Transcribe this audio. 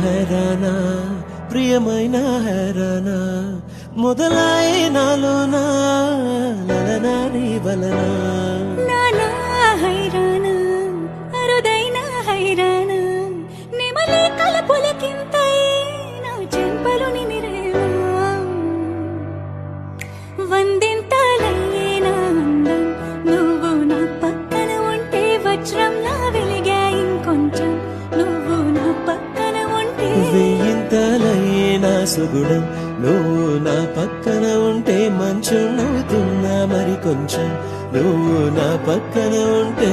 హైరానా ప్రియమైన హైరానా మొదలై నాలోనా లలనా నీ వలనా నానా హైరానా అరుదైన హైరానా నిమలే కలపులకింతై నా చెంపలు నిమిరేవా వందింతలయ్యేనా అందం నువ్వు నా పక్కన ఉంటే వజ్రంలా వెలిగా ఇంకొంచెం నువ్వు నా పక్కన ఉంటే వెయ్యింతలయ్యేనా సుగుణం నువ్వు నా పక్కన ఉంటే మంచునవుతున్నా మరి కొంచెం నువ్వు నా పక్కన ఉంటే